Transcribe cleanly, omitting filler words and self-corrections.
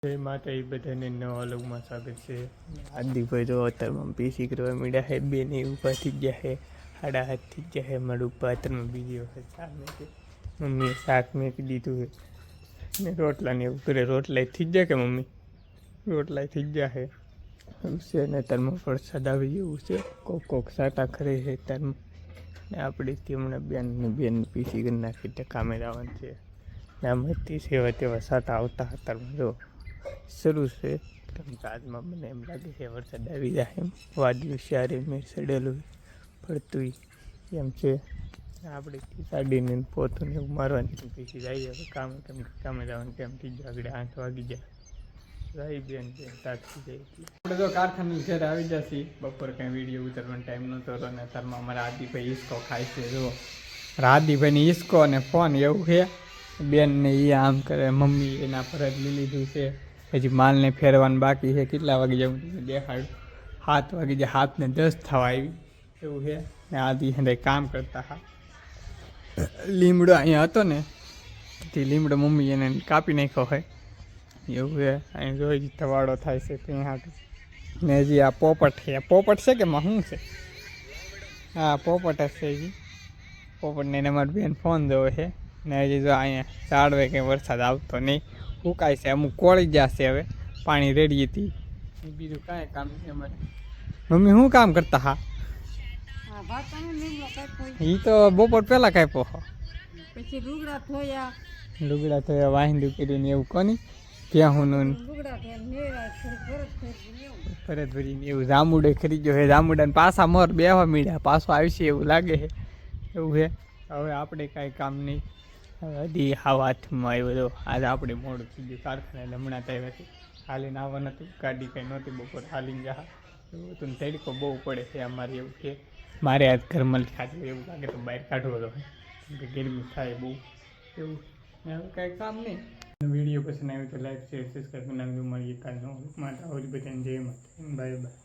જય માતા એ બધાને નવા લોકમાં સ્વાગત છે। હાર્દિકભાઈ જો અત્યારમાં પીસી કરવા મીડ્યા છે, બેને ઊભા થઈ ગયા છે, સાડા 8 થઈ ગયા છે। મારું ઉભા અત્યારમાં બીજી વખત શાક મેં મમ્મીએ શાક મેકી દીધું છે ને રોટલા ને એવું કરે। રોટલા થઈ ગયા કે મમ્મી? રોટલા થઈ ગયા છે ને અત્યારમાં વરસાદ આવી ગયું છે, કોક સાટા ખરે છે અત્યારમાં ને આપણે હમણાં બેન પીસી કરી નાખી તે કામે જવાનું છે ને આમાંથી સેવા તેવા સાટા આવતા હતા। જો શરૂ છે કેમ કે આજમાં મને એમ લાગે છે વરસાદ આવી જાય એમ, વાદળું શારે મેં સડેલું પડતું એમ છે। આપણે સાડીને પોતું ને એવું મારવાની પીસી જઈએ હવે કામે, કેમ કે કામે જવાનું કેમ થઈ જાય, આગળ 8 વાગી જાય બેન તાકતી જાય એટલે આપણે તો કારખાને ઘરે આવી જશે। બપોર કાંઈ વિડીયો ઉતારવાનો ટાઈમ નહોતો અને અત્યારમાં અમારા આદિભાઈ હિસકો ખાય છે। જો આદિભાઈને હિસકો અને ફોન એવું છે, બેન ને એ આમ કરે, મમ્મી એના પર જ લીધું છે। હજી માલને ફેરવાનું બાકી છે। કેટલા વાગે જવું તમને દેખાડું, 7 વાગે જે 7:10 થવા આવી એવું છે ને આદિ હંડે કામ કરતા હા। લીમડો અહીંયા હતો ને તે લીમડો મમ્મી એને કાપી નાખ્યો હોય એવું છે। અહીં જોઈ ધવાડો થાય છે ત્યાં હાટું ને હજી આ પોપટ છે, પોપટ છે કે માં શું છે? હા પોપટ જ છે હજી, પોપટને એને મારી બેન ફોન જોવે છે ને હજી જો અહીંયા ઝાડવે કંઈ વરસાદ આવતો નહીં, સુકાય છે, અમુક કોળી જશે હવે પાણી રેડી હતી, બીજું કાંઈ કામ નહીં અમારે। મમ્મી શું કામ કરતા હા? એ તો બપોર પહેલાં કાપ્યો હો, પછી લુગડા ધોયા વાહિંદું કર્યું ને એવું કોની ભેહુંનું ફરજ ભરીને એવું જામુડે ખરીદ્યો છે। જામુડાને પાછા મોર બેહવા મીડ્યા, પાછો આવશે એવું લાગે છે એવું છે। હવે આપણે કાંઈ કામ નહીં, હજી હાથમાં આવ્યો તો આજે આપણે મોડું થઈ ગયું કારખાને, હમણાં તો આવ્યા છે। હાલીને આવવાનું હતું, ગાડી કંઈ નહોતી, બપોર હાલીને જા એવું હતું ને તડકો બહુ પડે છે અમારે એવું છે। મારે આજ ઘરમાં ખાધું એવું લાગે તો બહાર કાઢવો તો કે ગરમી થાય બહુ એવું ને હવે કાંઈ કામ નહીં। વિડીયો પસંદ આવ્યો તો લાઈક શેર સબસ્ક્રાઈબ કરી નાખજો। મળીએ કાલનો માટે, આવડી બધાને જય માતા, બાય બાય।